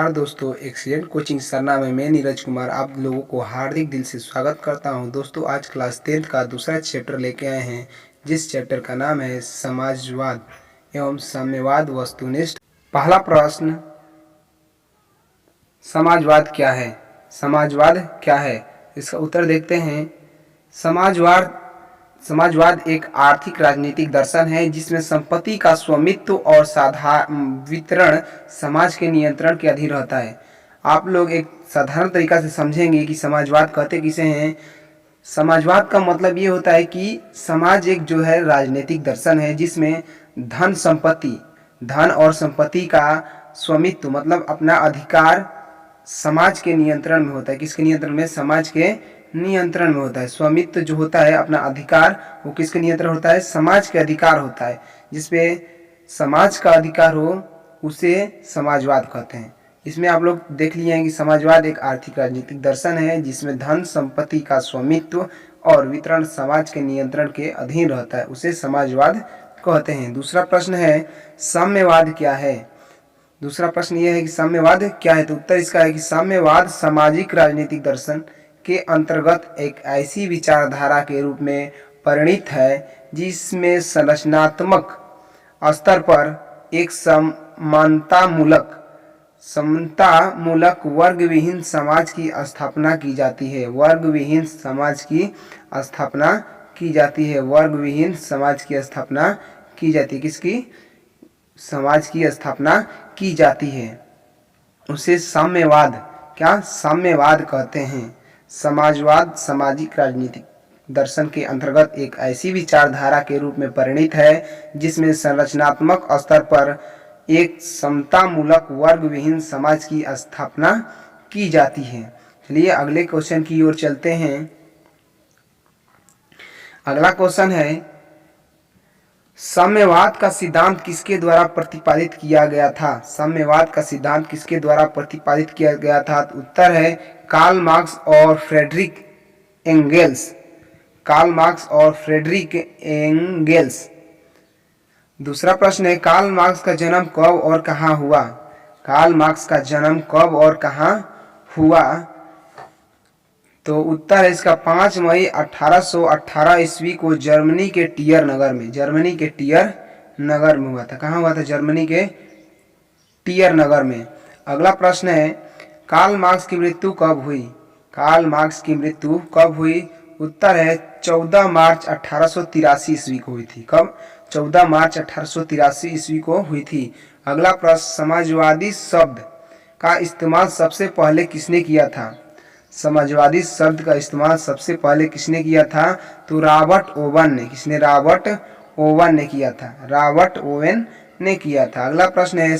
नमस्कार दोस्तों, excellent coaching Sarna में मैं नीरज कुमार आप लोगों को हार्दिक दिल से स्वागत करता हूं। दोस्तों आज क्लास 10th का दूसरा चैप्टर लेके आए हैं, जिस चैप्टर का नाम है समाजवाद एवं साम्यवाद वस्तुनिष्ठ। पहला प्रश्न, समाजवाद क्या है? समाजवाद क्या है, इसका उत्तर देखते हैं। समाजवाद एक आर्थिक राजनीतिक दर्शन है जिसमें संपत्ति का स्वामित्व और साधारण वितरण समाज के नियंत्रण के अधीन रहता है। आप लोग एक साधारण तरीका से समझेंगे कि समाजवाद कहते किसे हैं। समाजवाद का मतलब ये होता है कि समाज एक जो है राजनीतिक दर्शन है जिसमें धन और संपत्ति का स्वामित्व मतलब अपना अधिकार समाज के नियंत्रण में होता है। किसके नियंत्रण में? समाज के नियंत्रण में होता है। स्वामित्व जो होता है अपना अधिकार, वो किसके नियंत्रण होता है? समाज के अधिकार होता है। जिसपे समाज का अधिकार हो उसे समाजवाद कहते हैं। इसमें आप लोग देख लिए हैं कि समाजवाद एक आर्थिक राजनीतिक दर्शन है जिसमें धन संपत्ति का स्वामित्व और वितरण समाज के नियंत्रण के अधीन रहता है, उसे समाजवाद कहते हैं। दूसरा प्रश्न है, साम्यवाद क्या है? दूसरा प्रश्न यह है कि साम्यवाद क्या है, तो उत्तर इसका है कि साम्यवाद सामाजिक राजनीतिक दर्शन के अंतर्गत एक ऐसी विचारधारा के रूप में परिणित है जिसमें संरचनात्मक स्तर पर एक समतामूलक वर्ग विहीन समाज की स्थापना की जाती है। वर्ग विहीन समाज की स्थापना की जाती है। वर्ग विहीन समाज की स्थापना की जाती है। किसकी? समाज की स्थापना की जाती है, उसे साम्यवाद कहते हैं। समाजवाद सामाजिक राजनीतिक दर्शन के अंतर्गत एक ऐसी विचारधारा के रूप में परिणित है जिसमें संरचनात्मक स्तर पर एक समतामूलक वर्ग विहीन समाज की स्थापना की जाती है। चलिए अगले क्वेश्चन की ओर चलते हैं। अगला क्वेश्चन है, साम्यवाद का सिद्धांत किसके द्वारा प्रतिपादित किया गया था? साम्यवाद का सिद्धांत किसके द्वारा प्रतिपादित किया गया था? उत्तर है कार्ल मार्क्स और फ्रेडरिक एंगेल्स। दूसरा प्रश्न है, कार्ल मार्क्स का जन्म कब और कहाँ हुआ? कार्ल मार्क्स का जन्म कब और कहाँ हुआ? तो उत्तर है इसका 5 मई 1818 ईस्वी को जर्मनी के टियर नगर में हुआ था। कहाँ हुआ था? जर्मनी के टियर नगर में। अगला प्रश्न है, कार्ल मार्क्स की मृत्यु कब हुई? उत्तर है 14 मार्च 1883 ईस्वी को हुई थी। कब? 14 मार्च 1883 ईस्वी को हुई थी। अगला प्रश्न, समाजवादी शब्द का इस्तेमाल सबसे पहले किसने किया था? समाजवादी शब्द का इस्तेमाल सबसे पहले किसने किया था? तो रॉबर्ट ओवन ने। किसने? रॉबर्ट ओवन ने किया था। अगला प्रश्न है,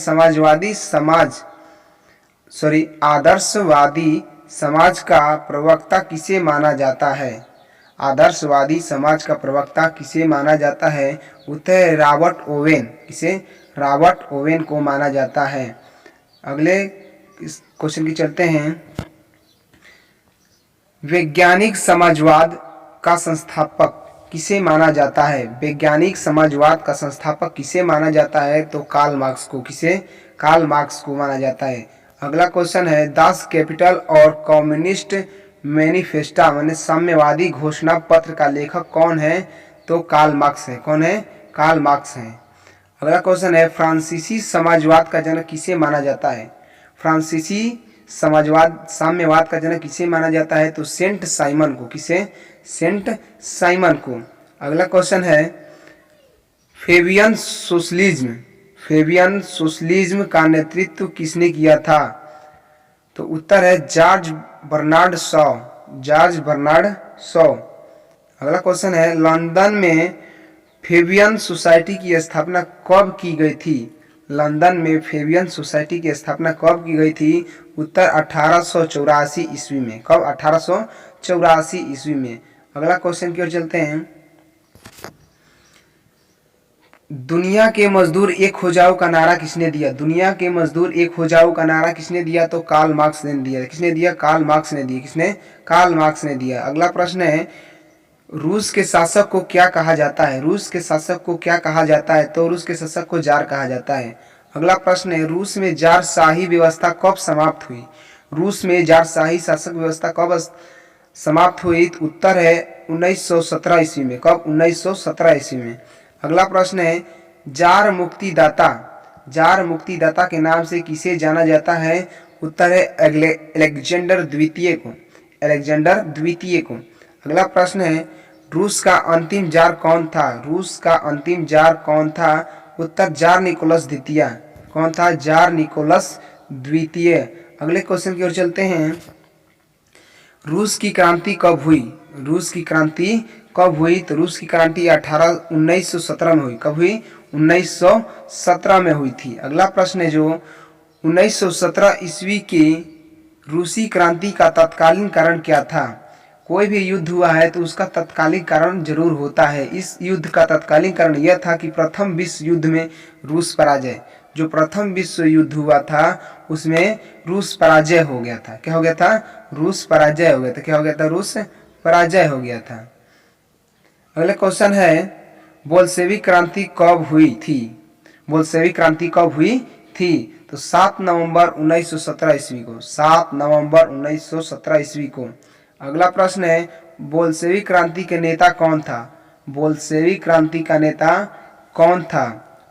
आदर्शवादी समाज का प्रवक्ता किसे माना जाता है? आदर्शवादी समाज का प्रवक्ता किसे माना जाता है? उत्तर है रॉबर्ट ओवेन। किसे? रॉबर्ट ओवेन को माना जाता है। अगले क्वेश्चन की चलते हैं, वैज्ञानिक समाजवाद का संस्थापक किसे माना जाता है? वैज्ञानिक समाजवाद का संस्थापक किसे माना जाता है? तो कार्ल मार्क्स को। किसे? कार्ल मार्क्स को माना जाता है। अगला क्वेश्चन है, दास कैपिटल और कम्युनिस्ट मैनिफेस्टो माने साम्यवादी घोषणा पत्र का लेखक कौन है? तो कार्ल मार्क्स है। कौन है? कार्ल मार्क्स है। अगला क्वेश्चन है, फ्रांसीसी समाजवाद का जनक किसे माना जाता है? फ्रांसीसी साम्यवाद का जनक किसे माना जाता है? तो सेंट साइमन को। किसे? सेंट साइमन को। अगला क्वेश्चन है, फेबियन सोशलिज्म का नेतृत्व किसने किया था? तो उत्तर है जॉर्ज बर्नार्ड शॉ। अगला क्वेश्चन है, लंदन में फेबियन सोसाइटी की स्थापना कब की गई थी? लंदन में फेबियन सोसाइटी की स्थापना कब की गई थी? उत्तर 1884 ईस्वी में। कब? 1884 ईस्वी में। अगला क्वेश्चन की ओर चलते हैं, दुनिया के मजदूर एक हो जाओ का नारा किसने दिया? दुनिया के मजदूर एक हो जाओ का नारा किसने दिया? तो कार्ल मार्क्स ने दिया। किसने दिया? कार्ल मार्क्स ने दिया। किसने? कार्ल मार्क्स ने दिया। अगला प्रश्न है, रूस के शासक को क्या कहा जाता है? रूस के शासक को क्या कहा जाता है? तो रूस के शासक को जार कहा जाता है। अगला प्रश्न है, रूस में जारशाही व्यवस्था कब समाप्त हुई? रूस में जारशाही शासक व्यवस्था कब समाप्त हुई? तो उत्तर है 1917 ईस्वी में। कब? 1917 ईस्वी में। अगला प्रश्न है, जार मुक्तिदाता, जार मुक्तिदाता के नाम से किसे जाना जाता है? उत्तर है अलेक्जेंडर द्वितीय को, अलेक्जेंडर द्वितीय को। अगला प्रश्न है, रूस का अंतिम जार कौन था? रूस का अंतिम जार कौन था? उत्तर जार निकोलस द्वितीय। कौन था? जार निकोलस द्वितीय। अगले क्वेश्चन की ओर चलते हैं, रूस की क्रांति कब हुई? रूस की क्रांति कब हुई? तो रूस की क्रांति 1917 में हुई। कब हुई? 1917 में हुई थी। अगला प्रश्न है जो 1917 ईस्वी की रूसी क्रांति का तत्कालीन कारण क्या था? कोई भी युद्ध हुआ है तो उसका तत्कालीन कारण जरूर होता है। इस युद्ध का तत्कालीन कारण यह था कि प्रथम विश्व युद्ध में रूस पराजय, जो प्रथम विश्व युद्ध हुआ था उसमें रूस पराजय हो गया था। क्या हो गया था? रूस पराजय हो गया था। क्या हो गया था? रूस पराजय हो गया था। अगला क्वेश्चन है, बोल्शेविक क्रांति कब हुई थी? बोल्शेविक क्रांति कब हुई थी? तो 7 नवंबर 1917 ईस्वी को। 7 नवंबर 1917 ईस्वी को। अगला प्रश्न है, बोल्शेविक क्रांति के नेता कौन था? बोल्शेविक क्रांति का नेता कौन था?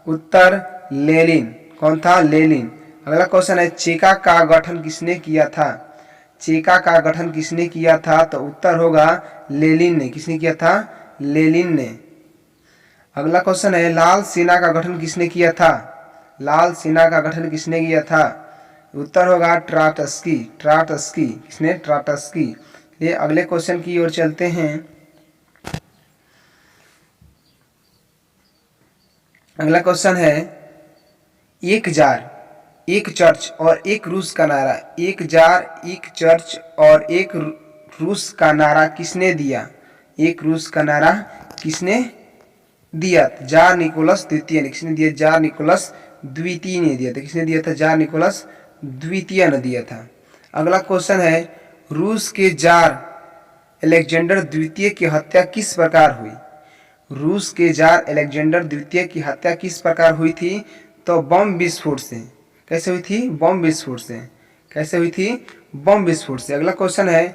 उत्तर लेनिन। कौन था? लेनिन। अगला क्वेश्चन है, चेका का गठन किसने किया था? चेका का गठन किसने किया था? तो उत्तर होगा लेनिन ने। किसने किया था? लेनिन ने। अगला क्वेश्चन है, लाल सेना का गठन किसने किया था? लाल सेना का गठन किसने किया था? उत्तर होगा ट्राटस्की। ट्राटस्की। किसने? ट्राटस्की। ये अगले क्वेश्चन की ओर चलते हैं। अगला क्वेश्चन है, एक जार, एक चर्च और एक रूस का नारा। एक जार, एक चर्च और एक रूस का नारा किसने दिया? एक रूस का नारा किसने दिया? जार निकोलस द्वितीय ने। किसने दिया? जार निकोलस द्वितीय ने दिया था। किसने दिया था? जार निकोलस द्वितीय ने दिया था। अगला क्वेश्चन है, रूस के जार अलेक्जेंडर द्वितीय की हत्या किस प्रकार हुई? रूस के जार अलेक्जेंडर द्वितीय की हत्या किस प्रकार हुई थी? तो बम विस्फोट से। कैसे हुई थी? बम विस्फोट से। कैसे हुई थी? बम विस्फोट से। अगला क्वेश्चन है,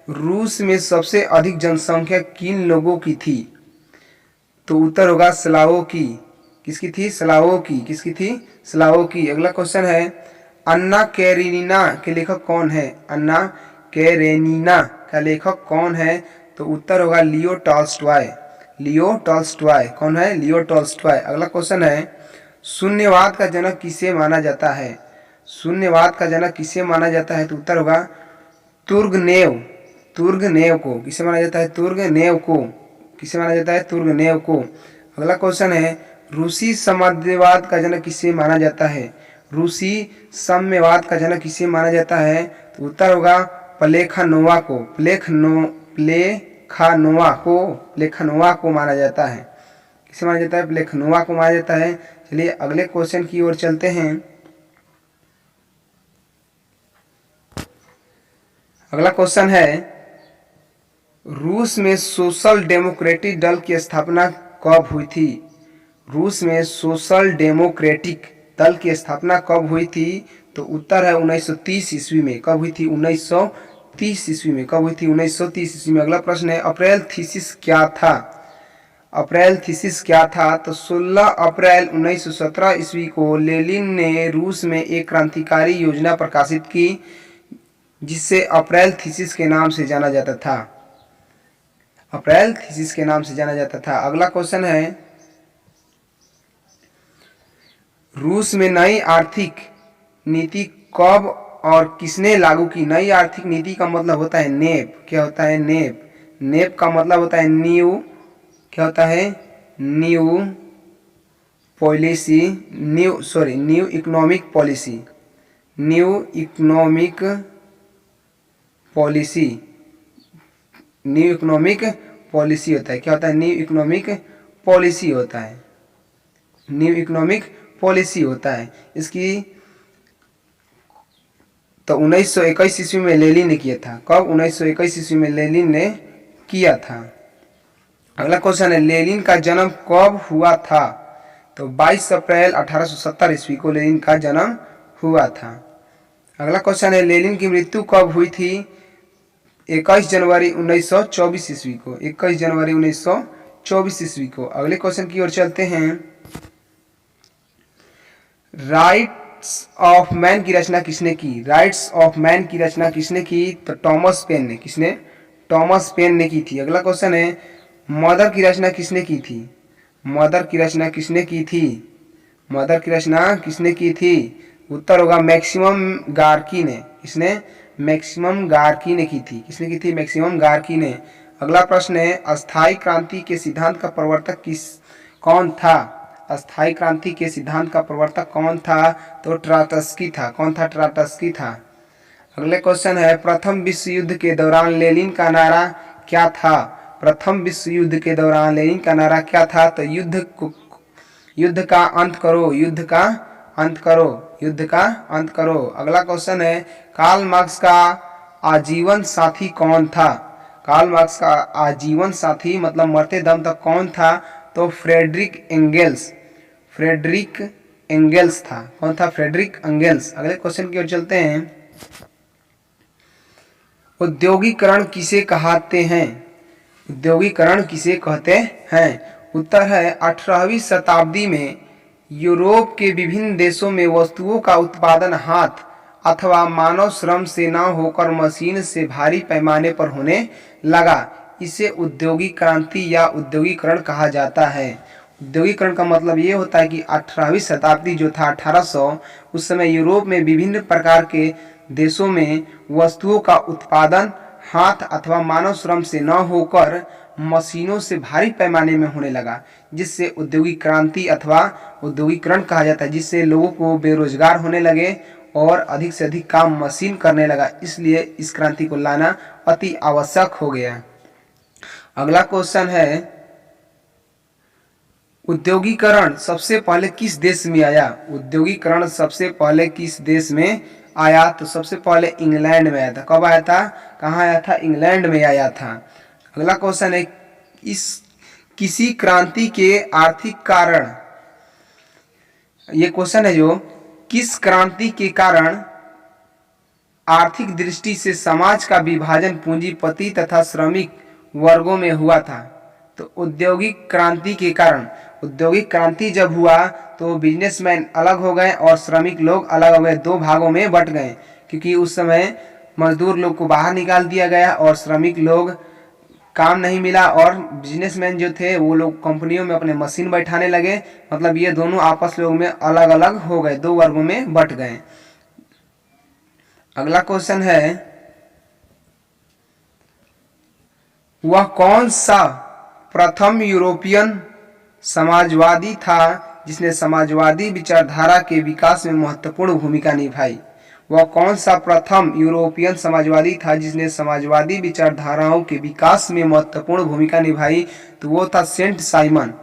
रूस में सबसे अधिक जनसंख्या किन लोगों की थी? तो उत्तर होगा स्लावों की। किसकी थी? स्लावों की। किसकी थी? स्लावों की। अगला क्वेश्चन है, अन्ना कैरेनिना के लेखक कौन है? अन्ना कैरेनिना का लेखक कौन है? तो उत्तर होगा लियो टॉल्स्टॉय। Leo Tolstoy. कौन है? Leo Tolstoy. अगला क्वेश्चन है, शून्यवाद का जनक किसे माना जाता है? शून्यवाद का जनक किसे माना जाता है? तो उत्तर होगा तुर्गनेव। तुर्गनेव को। किसे माना जाता है? तुर्गनेव को। किसे माना जाता है? तुर्गनेव को। अगला क्वेश्चन है, रूसी साम्यवाद का जनक किसे माना जाता है? रूसी साम्यवाद का जनक किसे माना जाता है? तो उत्तर होगा प्लेखानोवा को। प्लेखानोवा को माना जाता है। किसे माना जाता है? प्लेखानोवा को माना जाता है। चलिए अगले क्वेश्चन की ओर चलते हैं। अगला क्वेश्चन है, रूस में सोशल डेमोक्रेटिक दल की स्थापना कब हुई थी? रूस में सोशल डेमोक्रेटिक दल की स्थापना कब हुई थी? तो उत्तर है 1930 ईस्वी में। कब हुई थी? 1930 ईस्वी में। कब हुई थी? 1930 ईस्वी में। अगला प्रश्न है, अप्रैल थीसिस क्या था? अप्रैल थीसिस क्या था? तो 16 अप्रैल 1917 ईस्वी को लेनिन ने रूस में एक क्रांतिकारी योजना प्रकाशित की जिसे अप्रैल थीसिस के नाम से जाना जाता था। अप्रैल थीसिस के नाम से जाना जाता था। अगला क्वेश्चन है, रूस में नई आर्थिक नीति कब और किसने लागू की? नई आर्थिक नीति का मतलब होता है नेप। क्या होता है? नेप। नेप का मतलब होता है न्यू। क्या होता है? New policy. New economic policy. New economic policy. New economic policy होता है। क्या होता है? न्यू इकोनॉमिक पॉलिसी होता है। न्यू इकोनॉमिक पॉलिसी होता है इसकी। तो 1921 ईस्वी में लेनिन ने किया था। कब? 1921 ईस्वी में लेनिन ने किया था। अगला क्वेश्चन है, लेनिन का जन्म कब हुआ था? तो 22 अप्रैल 1870 ईस्वी को लेनिन का जन्म हुआ था। अगला क्वेश्चन है, लेनिन की मृत्यु कब हुई थी? 21 जनवरी 1924 ईस्वी को, 21 जनवरी 1924 ईस्वी को। अगले क्वेश्चन की ओर चलते हैं। राइट्स ऑफ मैन की रचना किसने की? राइट्स ऑफ मैन की रचना किसने की? तो टॉमस पेन ने। किसने? टॉमस पेन ने की थी। अगला क्वेश्चन है, मदर की रचना किसने की थी? मदर की रचना किसने की थी? मदर की रचना किसने की थी? उत्तर होगा मैक्सिमम गार्की ने। किसने? मैक्सिमम गार्की ने की थी। किसने की थी? मैक्सिमम गार्की ने। अगला प्रश्न है, अस्थाई क्रांति के सिद्धांत का प्रवर्तक कौन था? अस्थाई क्रांति के सिद्धांत का प्रवर्तक कौन था? तो ट्राटस्की था। कौन था? ट्राटस्की था। अगले क्वेश्चन है, प्रथम विश्व युद्ध के दौरान लेनिन का नारा क्या था? प्रथम विश्व युद्ध के दौरान लेनिन का नारा क्या था? तो युद्ध का अंत करो, युद्ध का अंत करो, युद्ध का अंत करो। अगला क्वेश्चन है, कार्ल मार्क्स का आजीवन साथी कौन था? कार्ल मार्क्स का आजीवन साथी मतलब मरते दम तक कौन था? तो फ्रेडरिक एंगेल्स। फ्रेडरिक एंगेल्स था। कौन था? Frederick Engels. अगले क्वेश्चन की ओर चलते हैं। औद्योगिकरण किसे कहते हैं? औद्योगिकरण किसे कहते हैं? उत्तर है, 18वीं शताब्दी में यूरोप के विभिन्न देशों में वस्तुओं का उत्पादन हाथ अथवा मानव श्रम से न होकर मशीन से भारी पैमाने पर होने लगा। इसे औद्योगिक क्रांति या औद्योगिकरण कहा जाता है। औद्योगिकरण का मतलब ये होता है कि 18वीं शताब्दी जो था 1800, उस समय यूरोप में विभिन्न प्रकार के देशों में वस्तुओं का उत्पादन हाथ अथवा मानव श्रम से न होकर मशीनों से भारी पैमाने में होने लगा, जिससे औद्योगिक क्रांति अथवा औद्योगिकरण कहा जाता है, जिससे लोगों को बेरोजगार होने लगे और अधिक से अधिक काम मशीन करने लगा। इसलिए इस क्रांति को लाना अति आवश्यक हो गया। अगला क्वेश्चन है, औद्योगिकरण सबसे पहले किस देश में आया? औद्योगिकरण सबसे पहले किस देश में आया? तो सबसे पहले इंग्लैंड में आया था। कब आया था? कहाँ आया था? इंग्लैंड में आया था। अगला क्वेश्चन है, किसी क्रांति के आर्थिक कारण, ये क्वेश्चन है जो किस क्रांति के कारण आर्थिक दृष्टि से समाज का विभाजन पूंजीपति तथा श्रमिक वर्गों में हुआ था? तो औद्योगिक क्रांति के कारण। औद्योगिक क्रांति जब हुआ तो बिजनेसमैन अलग हो गए और श्रमिक लोग अलग हो गए, दो भागों में बंट गए, क्योंकि उस समय मजदूर लोग को बाहर निकाल दिया गया और श्रमिक लोग काम नहीं मिला और बिजनेसमैन जो थे वो लोग कंपनियों में अपने मशीन बैठाने लगे। मतलब ये दोनों आपस लोग में अलग अलग हो गए, दो वर्गों में बंट गए। अगला क्वेश्चन है, वह कौन सा प्रथम यूरोपियन समाजवादी था जिसने समाजवादी विचारधारा के विकास में महत्वपूर्ण भूमिका निभाई? वह कौन सा प्रथम यूरोपियन समाजवादी था जिसने समाजवादी विचारधाराओं के विकास में महत्वपूर्ण भूमिका निभाई? तो वो था सेंट साइमन।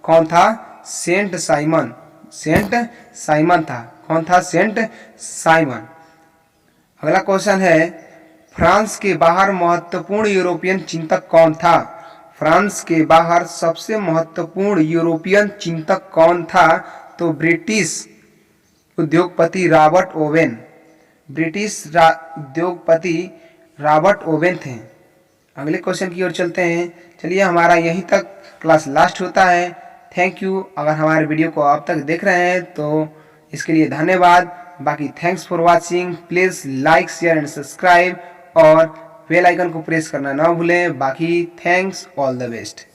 कौन था? Saint Simon. सेंट साइमन था। कौन था? Saint Simon. अगला क्वेश्चन है, फ्रांस के बाहर महत्वपूर्ण यूरोपियन चिंतक कौन था? फ्रांस के बाहर सबसे महत्वपूर्ण यूरोपियन चिंतक कौन था? तो ब्रिटिश उद्योगपति रॉबर्ट ओवेन। ब्रिटिश उद्योगपति रॉबर्ट ओवेन थे। अगले क्वेश्चन की ओर चलते हैं। चलिए, हमारा यहीं तक क्लास लास्ट होता है। Thank you. अगर हमारे वीडियो को आप तक देख रहे हैं तो इसके लिए धन्यवाद। बाकी thanks for watching. Please like, share and subscribe और बेल आइकन को प्रेस करना ना भूलें। बाकी थैंक्स, ऑल द बेस्ट।